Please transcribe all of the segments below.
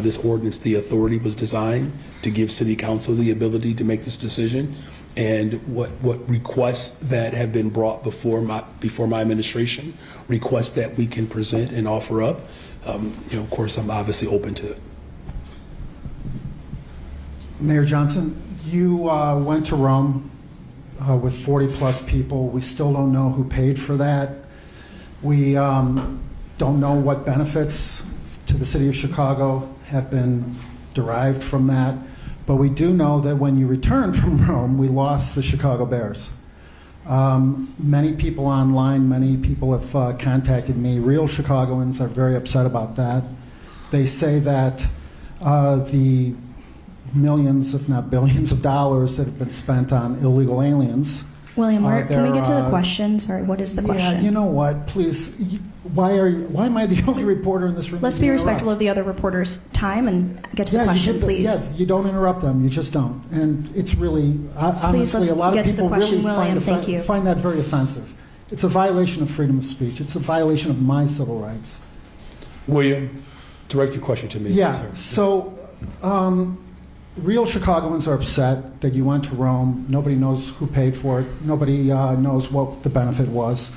this ordinance, the authority was designed to give City Council the ability to make this decision. And what requests that have been brought before my administration, requests that we can present and offer up, of course, I'm obviously open to it. Mayor Johnson, you went to Rome with 40-plus people. We still don't know who paid for that. We don't know what benefits to the city of Chicago have been derived from that. But we do know that when you returned from Rome, we lost the Chicago Bears. Many people online, many people have contacted me. Real Chicagoans are very upset about that. They say that the millions, if not billions of dollars that have been spent on illegal aliens. William, can we get to the question? Sorry, what is the question? Yeah, you know what, please, why am I the only reporter in this room? Let's be respectful of the other reporters' time and get to the question, please. Yeah, you don't interrupt them, you just don't. And it's really, honestly, a lot of people really find that very offensive. It's a violation of freedom of speech. It's a violation of my civil rights. William, direct your question to me. Yeah, so real Chicagoans are upset that you went to Rome. Nobody knows who paid for it. Nobody knows what the benefit was.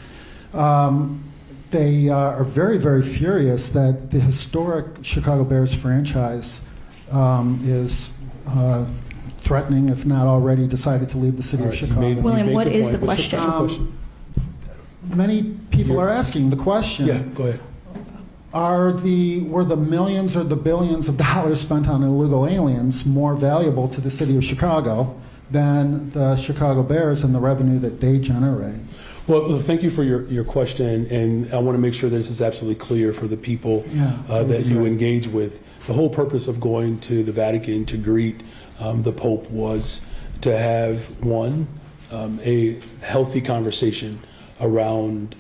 They are very, very furious that the historic Chicago Bears franchise is threatening, if not already decided to leave the city of Chicago. William, what is the question? Many people are asking the question. Yeah, go ahead. Were the millions or the billions of dollars spent on illegal aliens more valuable to the city of Chicago than the Chicago Bears and the revenue that they generate? Well, thank you for your question, and I want to make sure that this is absolutely clear for the people that you engage with. The whole purpose of going to the Vatican to greet the Pope was to have, one, a healthy conversation around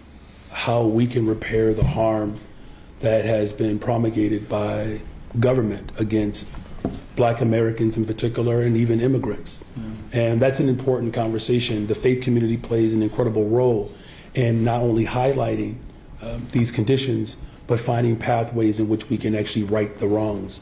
how we can repair the harm that has been promulgated by government against Black Americans in particular, and even immigrants. And that's an important conversation. The faith community plays an incredible role in not only highlighting these conditions, but finding pathways in which we can actually right the wrongs.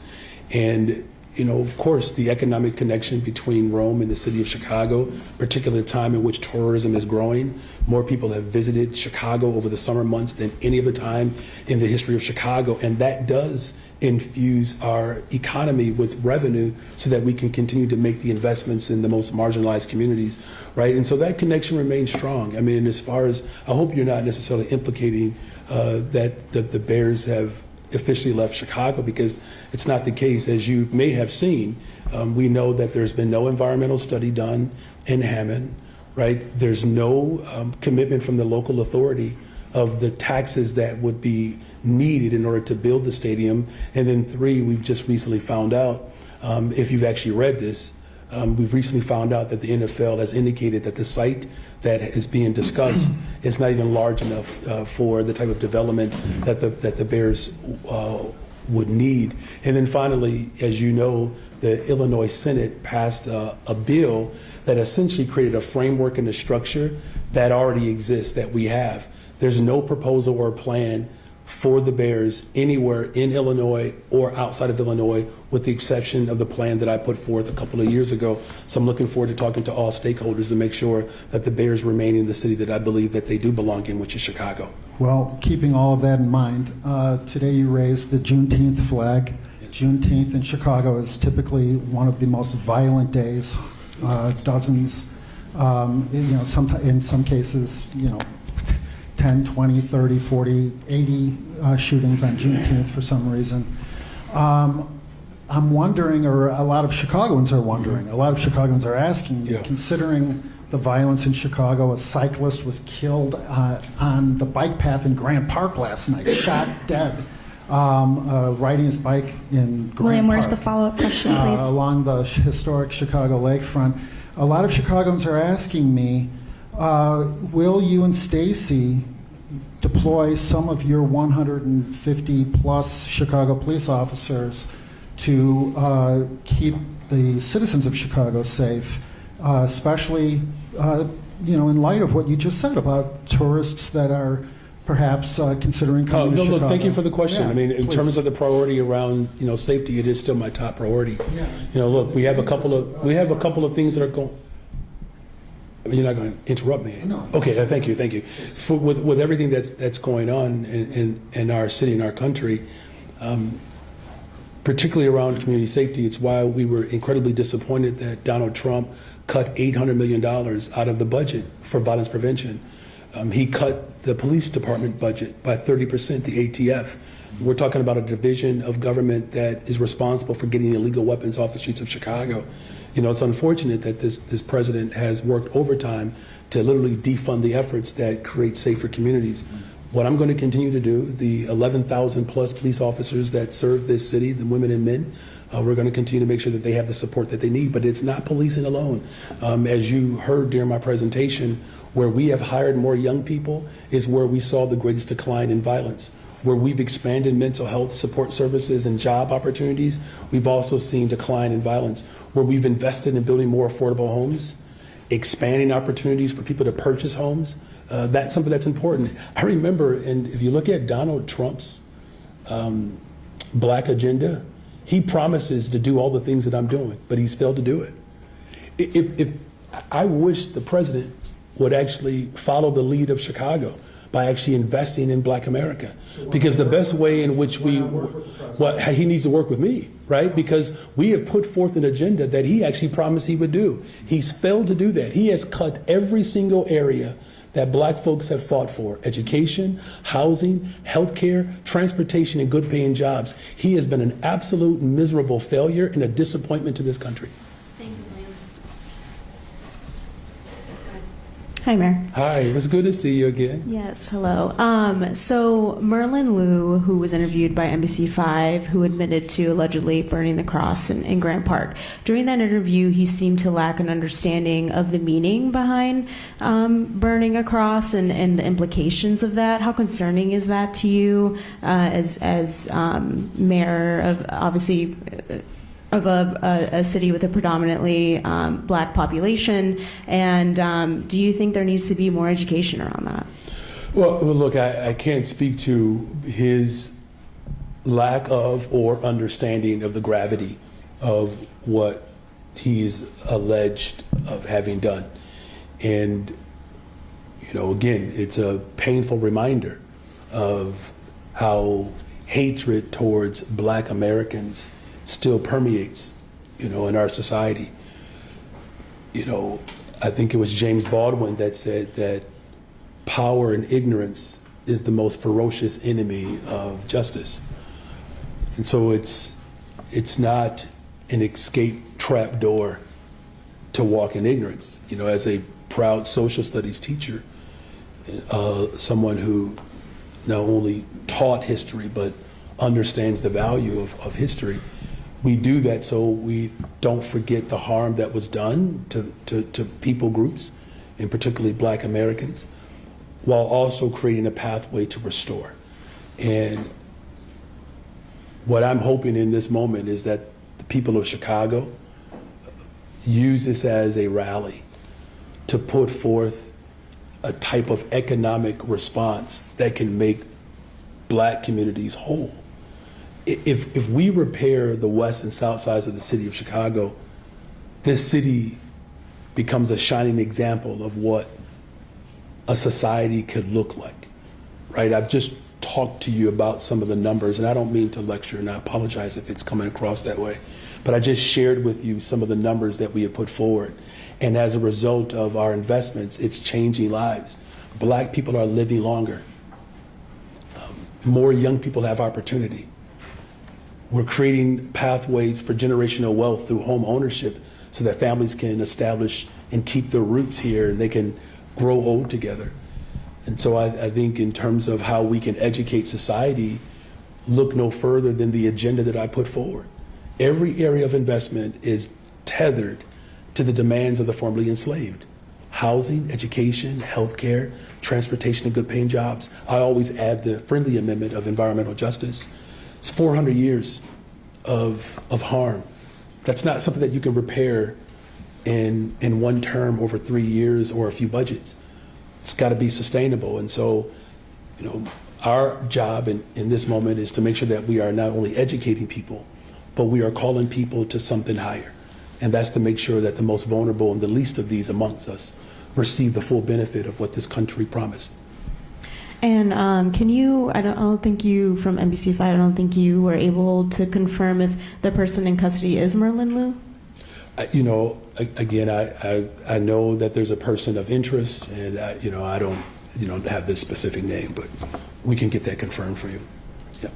And of course, the economic connection between Rome and the city of Chicago, particularly a time in which tourism is growing. More people have visited Chicago over the summer months than any other time in the history of Chicago. And that does infuse our economy with revenue so that we can continue to make the investments in the most marginalized communities, right? And so that connection remains strong. I mean, as far as, I hope you're not necessarily implicating that the Bears have officially left Chicago, because it's not the case. As you may have seen, we know that there's been no environmental study done in Hammond, right? There's no commitment from the local authority of the taxes that would be needed in order to build the stadium. And then three, we've just recently found out, if you've actually read this, we've recently found out that the NFL has indicated that the site that is being discussed is not even large enough for the type of development that the Bears would need. And then finally, as you know, the Illinois Senate passed a bill that essentially created a framework and a structure that already exists, that we have. There's no proposal or plan for the Bears anywhere in Illinois or outside of Illinois, with the exception of the plan that I put forth a couple of years ago. So I'm looking forward to talking to all stakeholders to make sure that the Bears remain in the city that I believe that they do belong in, which is Chicago. Well, keeping all of that in mind, today you raised the Juneteenth flag. Juneteenth in Chicago is typically one of the most violent days. Dozens, in some cases, 10, 20, 30, 40, 80 shootings on Juneteenth for some reason. I'm wondering, or a lot of Chicagoans are wondering, a lot of Chicagoans are asking, considering the violence in Chicago, a cyclist was killed on the bike path in Grant Park last night, shot dead, riding his bike in Grant William, Park. where's the follow-up question, please? Along the historic Chicago lakefront. A lot of Chicagoans are asking me, will you and Stacy deploy some of your 150 plus Chicago police officers to keep the citizens of Chicago safe, especially in light of what you just said about tourists that are perhaps considering coming to No, Chicago. thank you for the question. Yeah, I mean, in please. terms of the priority around, safety, it is still my top priority. Yeah. Look, we have a couple of things that are going. You're not going to interrupt me. No. Okay, thank you. With everything that's going on in our city and our country, particularly around community safety, it's why we were incredibly disappointed that Donald Trump cut $800 million out of the budget for violence prevention. He cut the police department budget by 30%, the ATF. We're talking about a division of government that is responsible for getting illegal weapons off the streets of Chicago. It's unfortunate that this president has worked overtime to literally defund the efforts that create safer communities. What I'm going to continue to do, the 11,000 plus police officers that serve this city, the women and men, we're going to continue to make sure that they have the support that they need. But it's not policing alone. As you heard during my presentation, where we have hired more young people is where we saw the greatest decline in violence. Where we've expanded mental health support services and job opportunities, we've also seen decline in violence. Where we've invested in building more affordable homes, expanding opportunities for people to purchase homes, that's something that's important. I remember, and if you look at Donald Trump's black agenda, he promises to do all the things that I'm doing, but he's failed to do it. If I wish the president would actually follow the lead of Chicago by actually investing in Black America, because the best way in which he needs to work with me, right? Because we have put forth an agenda that he actually promised he would do. He's failed to do that. He has cut every single area that Black folks have fought for: education, housing, healthcare, transportation, and good paying jobs. He has been an absolute miserable failure and a disappointment to this country. Hi, Mayor. Hi, it's good to see you again. Yes, hello. So Merlin Liu, who was interviewed by NBC5, who admitted to allegedly burning the cross in Grant Park, during that interview, he seemed to lack an understanding of the meaning behind burning a cross and the implications of that. How concerning is that to you as mayor of, obviously, of a city with a predominantly Black population, and do you think there needs to be more education around that? Well, look, I can't speak to his lack of or understanding of the gravity of what he's alleged of having done. And, again, it's a painful reminder of how hatred towards Black Americans still permeates, in our society. I think it was James Baldwin that said that power and ignorance is the most ferocious enemy of justice. And so it's not an escape trap door to walk in ignorance. As a proud social studies teacher, someone who not only taught history but understands the value of history, we do that so we don't forget the harm that was done to people groups, and particularly Black Americans, while also creating a pathway to restore. And what I'm hoping in this moment is that the people of Chicago use this as a rally to put forth a type of economic response that can make Black communities whole. If we repair the west and south sides of the city of Chicago, this city becomes a shining example of what a society could look like, right? I've just talked to you about some of the numbers, and I don't mean to lecture, and I apologize if it's coming across that way, but I just shared with you some of the numbers that we have put forward. And as a result of our investments, it's changing lives. Black people are living longer. More young people have opportunity. We're creating pathways for generational wealth through home ownership so that families can establish and keep their roots here and they can grow old together. And so I think in terms of how we can educate society, look no further than the agenda that I put forward. Every area of investment is tethered to the demands of the formerly enslaved. Housing, education, healthcare, transportation, and good paying jobs. I always add the friendly amendment of environmental justice. It's 400 years of harm. That's not something that you can repair in one term over 3 years or a few budgets. It's got to be sustainable. And so our job in this moment is to make sure that we are not only educating people, but we are calling people to something higher. And that's to make sure that the most vulnerable and the least of these amongst us receive the full benefit of what this country promised. And can you, I don't think you, from NBC5, I don't think you were able to confirm if the person in custody is Merlin Liu? Again, I know that there's a person of interest, and I don't have this specific name, but we can get that confirmed for you. Yeah.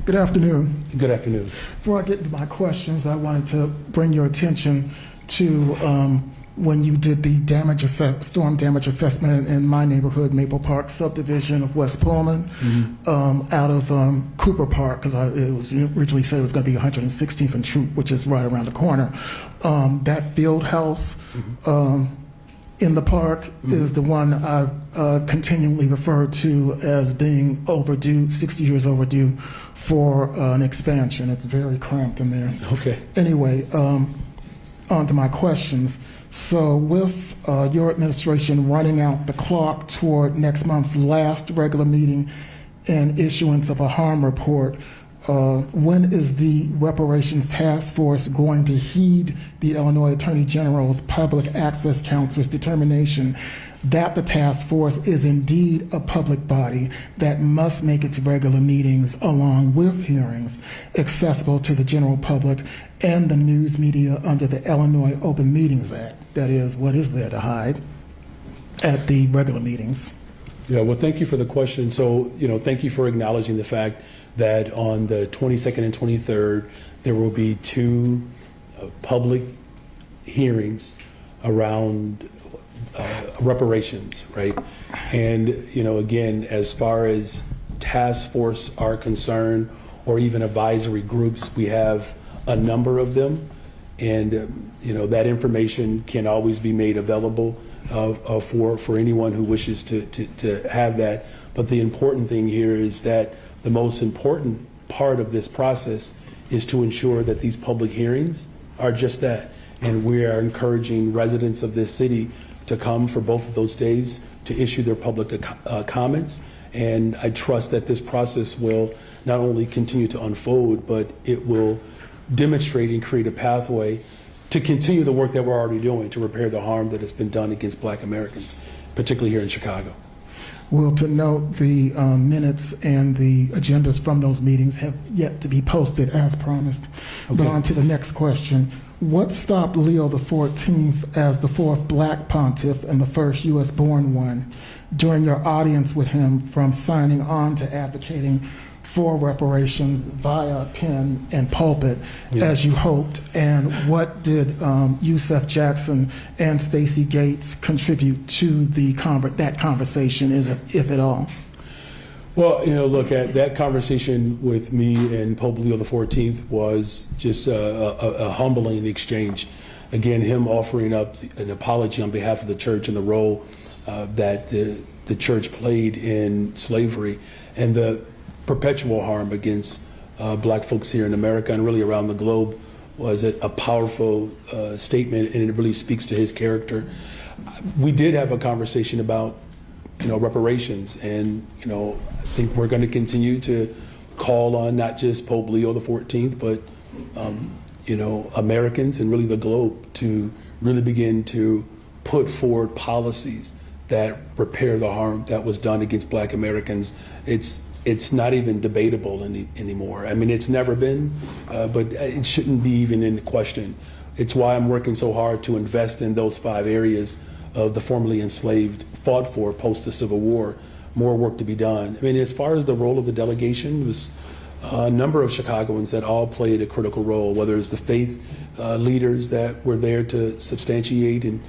Good afternoon. Good afternoon. Before I get into my questions, I wanted to bring your attention to when you did the storm damage assessment in my neighborhood, Maple Park subdivision of West Pullman, out of Cooper Park, because it was originally said it was going to be 116th and Troop, which is right around the corner. That field house in the park is the one I've continually referred to as being overdue, 60 years overdue for an expansion. It's very cramped in there. Okay. Anyway, on to my questions. So with your administration running out the clock toward next month's last regular meeting and issuance of a harm report, when is the reparations task force going to heed the Illinois Attorney General's Public Access Counselor's determination that the task force is indeed a public body that must make its regular meetings, along with hearings, accessible to the general public and the news media under the Illinois Open Meetings Act? That is, what is there to hide at the regular meetings? Yeah, well, thank you for the question. So, thank you for acknowledging the fact that on the 22nd and 23rd, there will be two public hearings around reparations, right? And, again, as far as task force are concerned, or even advisory groups, we have a number of them. And, that information can always be made available for anyone who wishes to have that. But the important thing here is that the most important part of this process is to ensure that these public hearings are just that. And we are encouraging residents of this city to come for both of those days to issue their public comments. And I trust that this process will not only continue to unfold, but it will demonstrate and create a pathway to continue the work that we're already doing to repair the harm that has been done against Black Americans, particularly here in Chicago. Well, to note, the minutes and the agendas from those meetings have yet to be posted as promised. Okay. But on to the next question. What stopped Leo XIV as the fourth Black pontiff and the first U.S.-born one during your audience with him from signing on to advocating for reparations via pen and pulpit, as you hoped? And what did Yusef Jackson and Stacey Gates contribute to that conversation, if at all? Well, look, at that conversation with me and Pope Leo XIV was just a humbling exchange. Again, him offering up an apology on behalf of the church and the role that the church played in slavery and the perpetual harm against Black folks here in America and really around the globe was a powerful statement, and it really speaks to his character. We did have a conversation about reparations, and I think we're going to continue to call on not just Pope Leo XIV, but Americans and really the globe to really begin to put forward policies that repair the harm that was done against Black Americans. It's not even debatable anymore. I mean, it's never been, but it shouldn't be even in question. It's why I'm working so hard to invest in those 5 areas of the formerly enslaved fought for post the Civil War. More work to be done. I mean, as far as the role of the delegation, it was a number of Chicagoans that all played a critical role, whether it's the faith leaders that were there to substantiate and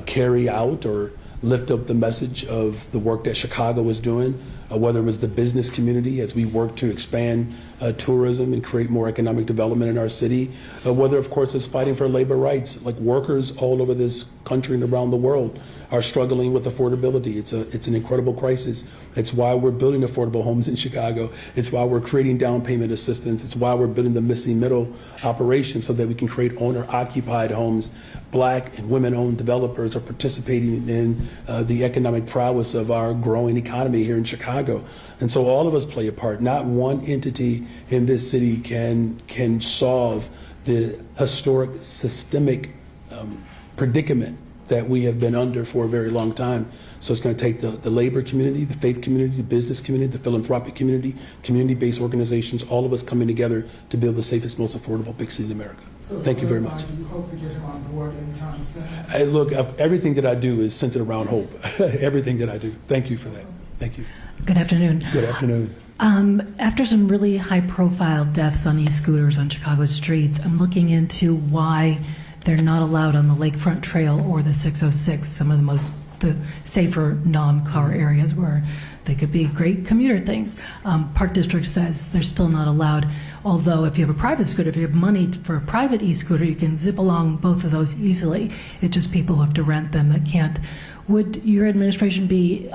carry out or lift up the message of the work that Chicago was doing. whether it was the business community as we work to expand tourism and create more economic development in our city, whether, of course, it's fighting for labor rights. Like workers all over this country and around the world are struggling with affordability. It's an incredible crisis. It's why we're building affordable homes in Chicago. It's why we're creating down payment assistance. It's why we're building the missing middle operation so that we can create owner-occupied homes. Black and women-owned developers are participating in the economic prowess of our growing economy here in Chicago. And so all of us play a part. Not one entity in this city can solve the historic systemic predicament that we have been under for a very long time. So it's going to take the labor community, the faith community, the business community, the philanthropic community, community-based organizations, all of us coming together to build the safest, most affordable big city in America. So Thank you very much. Do you hope to get him on board anytime soon? Look, everything that I do is centered around hope. Everything that I do. Thank you for that. Thank you. Good afternoon. Good afternoon. After some really high-profile deaths on e-scooters on Chicago streets, I'm looking into why they're not allowed on the Lakefront Trail or the 606, some of the safer non-car areas where they could be great commuter things. Park District says they're still not allowed, although if you have a private scooter, if you have money for a private e-scooter, you can zip along both of those easily. It's just people who have to rent them that can't. Would your administration be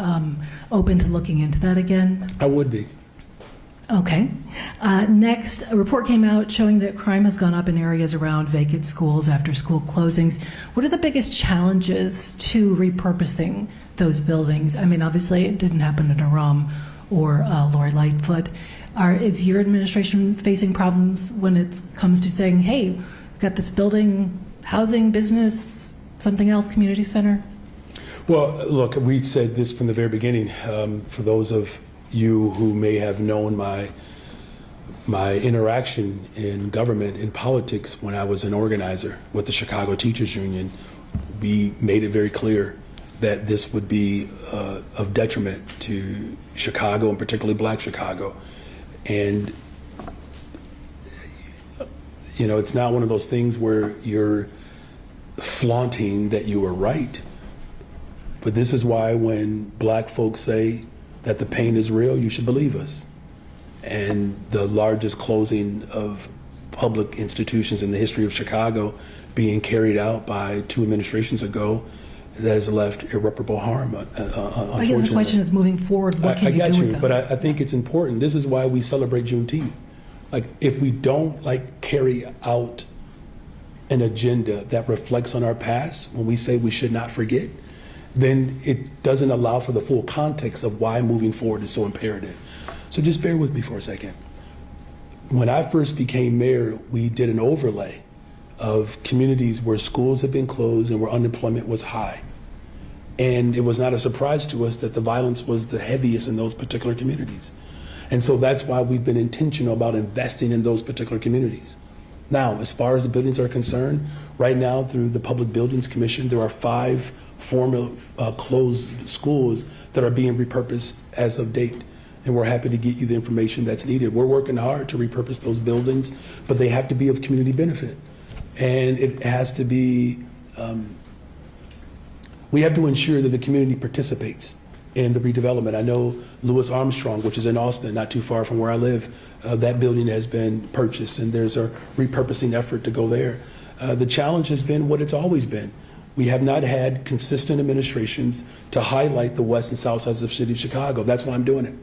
open to looking into that again? I would be. Okay. Next, a report came out showing that crime has gone up in areas around vacant schools after school closings. What are the biggest challenges to repurposing those buildings? I mean, obviously, it didn't happen in Aram or Lori Lightfoot. Is your administration facing problems when it comes to saying, hey, we've got this building, housing, business, something else, community center? Well, look, we said this from the very beginning. For those of you who may have known my interaction in government, in politics, when I was an organizer with the Chicago Teachers Union, we made it very clear that this would be of detriment to Chicago, and particularly Black Chicago. And, you know, it's not one of those things where you're flaunting that you were right. But this is why when Black folks say that the pain is real, you should believe us. And the largest closing of public institutions in the history of Chicago being carried out by 2 administrations ago, that has left irreparable harm, unfortunately. I guess the question is, moving forward, what can you do with them? But I think it's important. This is why we celebrate Juneteenth. Like, if we don't carry out an agenda that reflects on our past, when we say we should not forget, then it doesn't allow for the full context of why moving forward is so imperative. So just bear with me for a second. When I first became mayor, we did an overlay of communities where schools had been closed and where unemployment was high. And it was not a surprise to us that the violence was the heaviest in those particular communities. And so that's why we've been intentional about investing in those particular communities. Now, as far as the buildings are concerned, right now through the Public Buildings Commission, there are 5 former closed schools that are being repurposed as of date. And we're happy to get you the information that's needed. We're working hard to repurpose those buildings, but they have to be of community benefit. And it has to be, we have to ensure that the community participates in the redevelopment. I know Louis Armstrong, which is in Austin, not too far from where I live, that building has been purchased and there's a repurposing effort to go there. The challenge has been what it's always been. We have not had consistent administrations to highlight the west and south sides of the city of Chicago. That's why I'm doing it.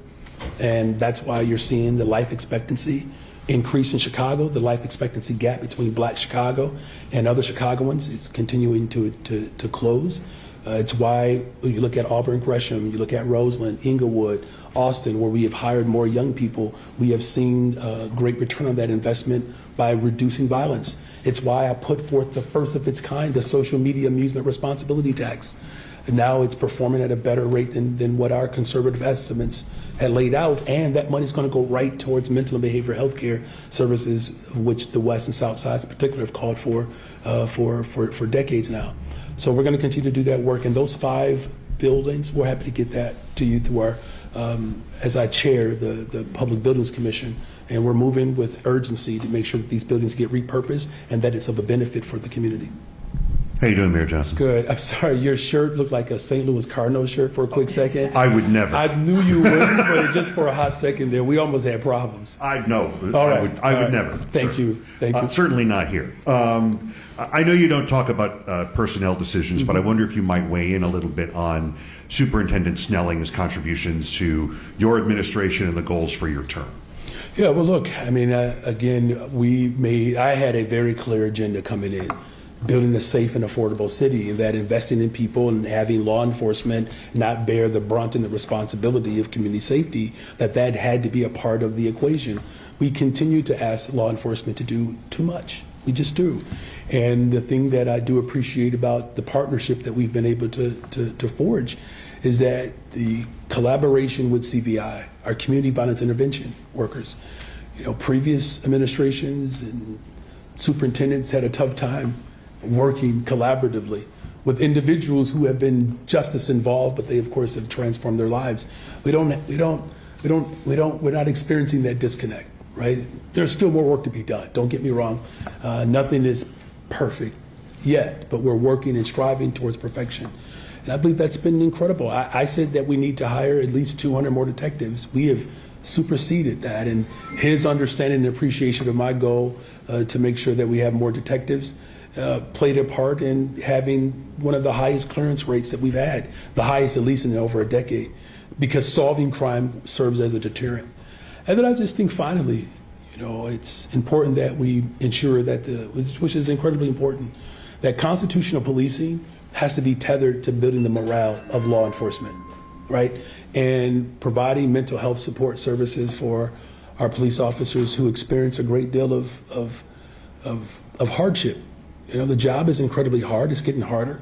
And that's why you're seeing the life expectancy increase in Chicago. The life expectancy gap between Black Chicago and other Chicagoans is continuing to close. It's why you look at Auburn Gresham, you look at Roseland, Inglewood, Austin, where we have hired more young people. We have seen a great return on that investment by reducing violence. It's why I put forth the first of its kind, the social media amusement responsibility tax. And now it's performing at a better rate than what our conservative estimates had laid out, and that money's going to go right towards mental and behavioral health care services, which the West and South Sides in particular have called for decades now. So we're going to continue to do that work. And those 5 buildings, we're happy to get that to you through our, as I chair the Public Buildings Commission, and we're moving with urgency to make sure that these buildings get repurposed and that it's of a benefit for the community. How you doing, Mayor Johnson? Good. I'm sorry, your shirt looked like a St. Louis Cardinals shirt for a quick second. I would never. I knew you wouldn't, but just for a hot second there, we almost had problems. I know. All right. I would All right. never. Thank sir. you. Thank you. Certainly not here. I know you don't talk about personnel decisions, but I wonder if you might weigh in a little bit on Superintendent Snelling's contributions to your administration and the goals for your term. Yeah, well, look, I mean, again, I had a very clear agenda coming in. Building a safe and affordable city, and that investing in people and having law enforcement not bear the brunt and the responsibility of community safety, that had to be a part of the equation. We continue to ask law enforcement to do too much. We just do. And the thing that I do appreciate about the partnership that we've been able to forge is that the collaboration with CVI, our community violence intervention workers, previous administrations and superintendents had a tough time working collaboratively with individuals who have been justice involved, but they of course have transformed their lives. We're not experiencing that disconnect, right? There's still more work to be done. Don't get me wrong. Nothing is perfect yet, but we're working and striving towards perfection. And I believe that's been incredible. I said that we need to hire at least 200 more detectives. We have superseded that, and his understanding and appreciation of my goal to make sure that we have more detectives played a part in having one of the highest clearance rates that we've had, the highest at least in over a decade, because solving crime serves as a deterrent. And then I just think finally, it's important that we ensure that which is incredibly important, that constitutional policing has to be tethered to building the morale of law enforcement, right? And providing mental health support services for our police officers who experience a great deal of hardship. The job is incredibly hard. It's getting harder,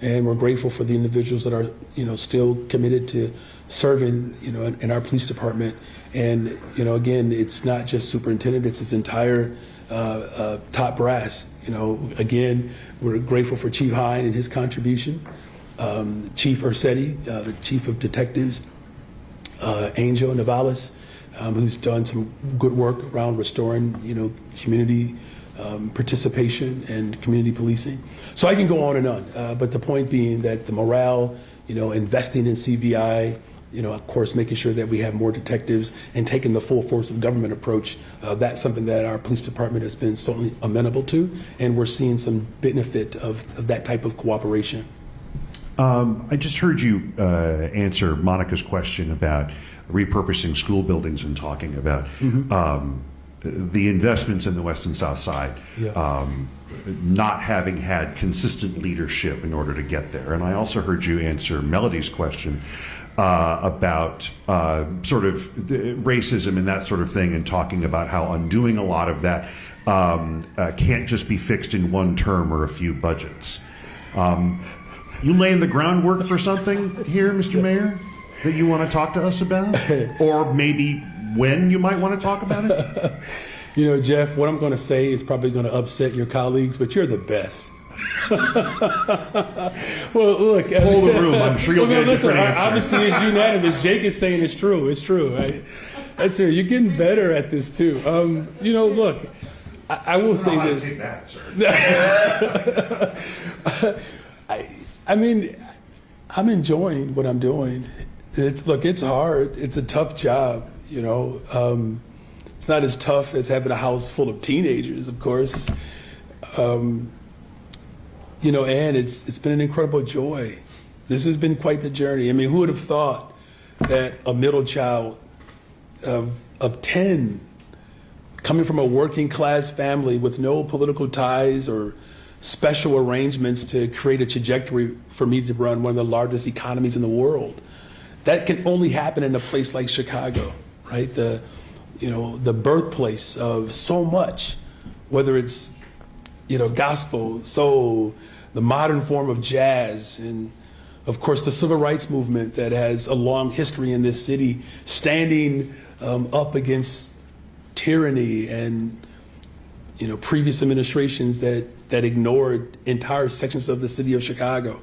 and we're grateful for the individuals that are, still committed to serving, in our police department. And, again, it's not just superintendent; it's his entire top brass. Again, we're grateful for Chief Hine and his contribution. Chief Ursetti, the chief of detectives, Angel Navalis, who's done some good work around restoring, community participation and community policing. So I can go on and on, but the point being that the morale, investing in CVI, of course, making sure that we have more detectives and taking the full force of government approach, that's something that our police department has been certainly amenable to, and we're seeing some benefit of that type of cooperation. I just heard you answer Monica's question about repurposing school buildings and talking about the investments in the West and South Side, not having had consistent leadership in order to get there. And I also heard you answer Melody's question about sort of racism and that sort of thing, and talking about how undoing a lot of that can't just be fixed in one term or a few budgets. You laying the groundwork for something here, Mr. Mayor, that you want to talk to us about? Or maybe when you might want to talk about it? Jeff, what I'm going to say is probably going to upset your colleagues, but you're the best. Well, look. Hold the room. I'm sure you'll get a different answer. Obviously, it's unanimous. Jake is saying it's true. It's true. Right? That's it. You're getting better at this, too. Look, I will say this. Take that, sir. I mean, I'm enjoying what I'm doing. It's hard. It's a tough job, It's not as tough as having a house full of teenagers, of course. And it's been an incredible joy. This has been quite the journey. I mean, who would have thought that a middle child of 10, coming from a working class family with no political ties or special arrangements to create a trajectory for me to run one of the largest economies in the world, that can only happen in a place like Chicago, right? The birthplace of so much, whether it's, gospel, soul, the modern form of jazz, and of course the civil rights movement that has a long history in this city, standing up against tyranny and, previous administrations that ignored entire sections of the city of Chicago.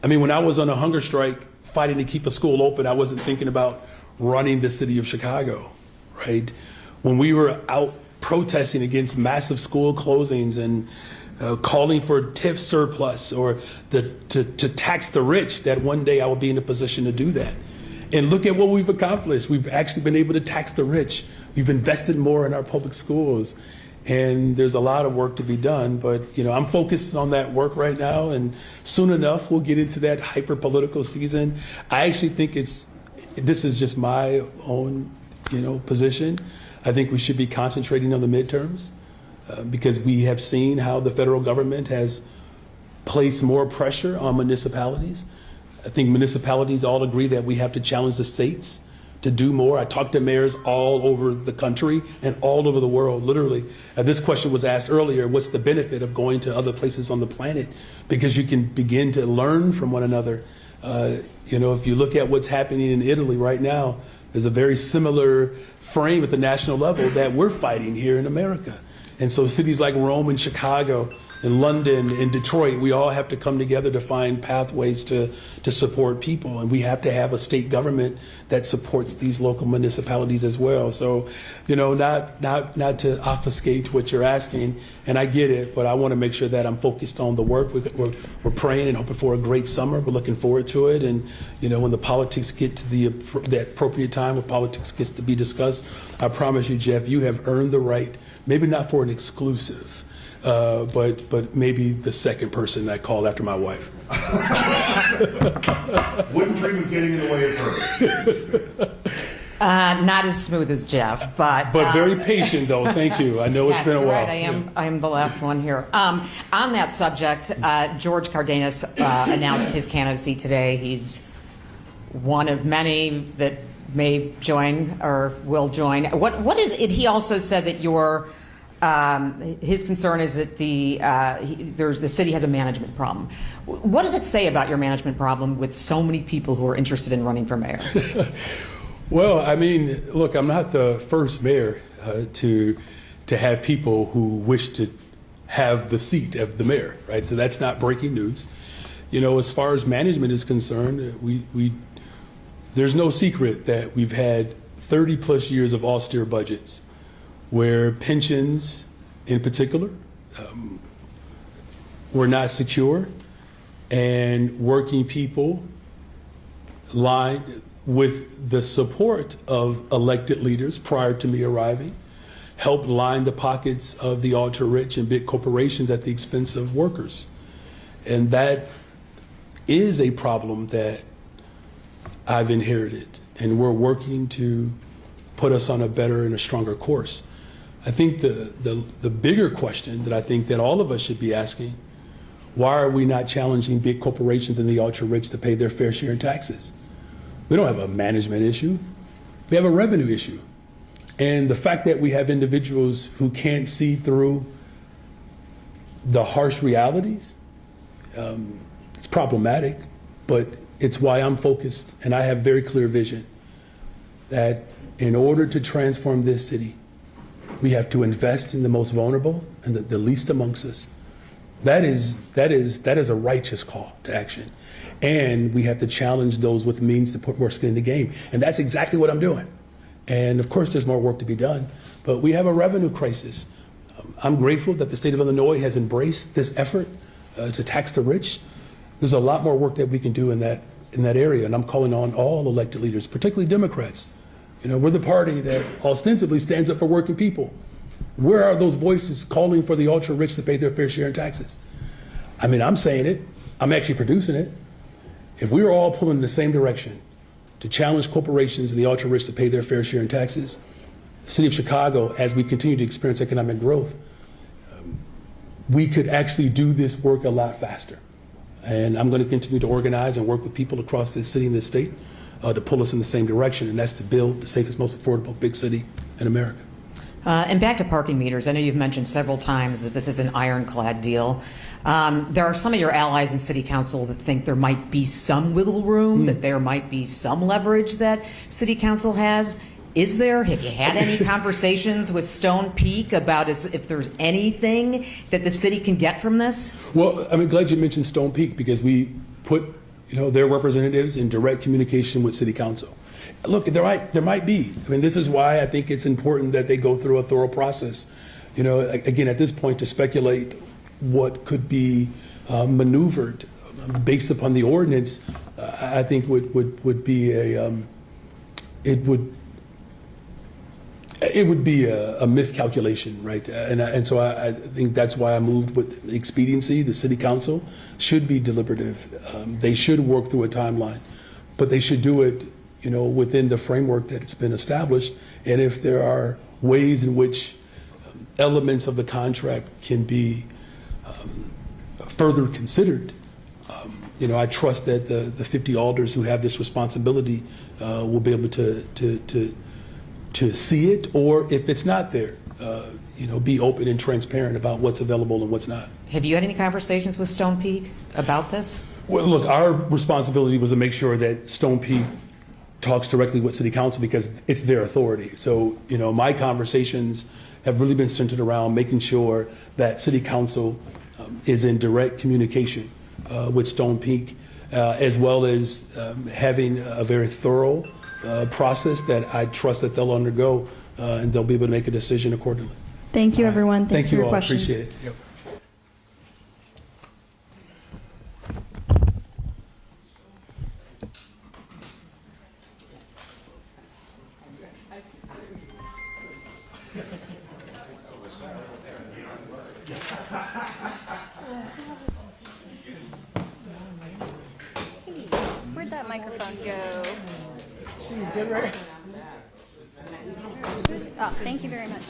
I mean, when I was on a hunger strike fighting to keep a school open, I wasn't thinking about running the city of Chicago, right? When we were out protesting against massive school closings and calling for TIF surplus or to tax the rich, that one day I will be in a position to do that. And look at what we've accomplished. We've actually been able to tax the rich. We've invested more in our public schools. And there's a lot of work to be done, but I'm focused on that work right now, and soon enough we'll get into that hyper-political season. I actually think this is just my own position. I think we should be concentrating on the midterms because we have seen how the federal government has placed more pressure on municipalities. I think municipalities all agree that we have to challenge the states to do more. I talked to mayors all over the country and all over the world, literally. This question was asked earlier, what's the benefit of going to other places on the planet? Because you can begin to learn from one another. If you look at what's happening in Italy right now, there's a very similar frame at the national level that we're fighting here in America. And so cities like Rome and Chicago and London and Detroit, we all have to come together to find pathways to support people. And we have to have a state government that supports these local municipalities as well. So, not to obfuscate what you're asking, and I get it, but I want to make sure that I'm focused on the work. We're praying and hoping for a great summer. We're looking forward to it. And, when the politics get to the appropriate time, when politics gets to be discussed, I promise you, Jeff, you have earned the right, maybe not for an exclusive, but maybe the second that I called after my wife. Wouldn't dream of getting in the way of her. Not as smooth as Jeff, but very patient though. Thank you. I know it's been a while. Right. I am the last one here. On that subject, George Cardenas announced his candidacy today. He's one of many that may join or will join. What is it? He also said that his concern is that the city has a management problem. What does it say about your management problem with so many people who are interested in running for mayor? Well, look, I'm not the first mayor to have people who wish to have the seat of the mayor, right? So that's not breaking news. As far as management is concerned, there's no secret that we've had 30 plus years of austere budgets, where pensions in particular were not secure, and working people lined with the support of elected leaders prior to me arriving helped line the pockets of the ultra rich and big corporations at the expense of workers. And that is a problem that I've inherited, and we're working to put us on a better and a stronger course. I think the bigger question that I think that all of us should be asking, why are we not challenging big corporations and the ultra rich to pay their fair share in taxes? We don't have a management issue. We have a revenue issue. And the fact that we have individuals who can't see through the harsh realities, it's problematic, but it's why I'm focused, and I have very clear vision that in order to transform this city, we have to invest in the most vulnerable and the least amongst us. That is a righteous call to action. And we have to challenge those with means to put more skin in the game. And that's exactly what I'm doing. And of course, there's more work to be done, but we have a revenue crisis. I'm grateful that the state of Illinois has embraced this effort to tax the rich. There's a lot more work that we can do in that area. And I'm calling on all elected leaders, particularly Democrats. We're the party that ostensibly stands up for working people. Where are those voices calling for the ultra rich to pay their fair share in taxes? I'm saying it. I'm actually producing it. If we were all pulling in the same direction to challenge corporations and the ultra rich to pay their fair share in taxes, the city of Chicago, as we continue to experience economic growth, we could actually do this work a lot faster. And I'm going to continue to organize and work with people across this city and this state to pull us in the same direction, and that's to build the safest, most affordable big city in America. And back to parking meters, I know you've mentioned several times that this is an ironclad deal. There are some of your allies in City Council that think there might be some wiggle room, that there might be some leverage that City Council has. Is there? Have you had any conversations with Stone Peak about if there's anything that the city can get from this? Well, I'm glad you mentioned Stone Peak, because we put their representatives in direct communication with City Council. Look, there might be. This is why I think it's important that they go through a thorough process. Again, at this point, to speculate what could be maneuvered based upon the ordinance, I think would be it would be a miscalculation, right? And so I think that's why I moved with expediency. The city council should be deliberative. They should work through a timeline, but they should do it, within the framework that it's been established. And if there are ways in which elements of the contract can be further considered, I trust that the 50 alders who have this responsibility will be able to see it, or if it's not there, be open and transparent about what's available and what's not. Have you had any conversations with Stone Peak about this? Well, look, our responsibility was to make sure that Stone Peak talks directly with City Council because it's their authority. So, my conversations have really been centered around making sure that City Council is in direct communication with Stone Peak, as well as having a very thorough process that I trust that they'll undergo, and they'll be able to make a decision accordingly. Thank you, everyone. Thank Thanks for you your all. questions. Appreciate it. Yep. Where'd that microphone go? Oh, thank you very much.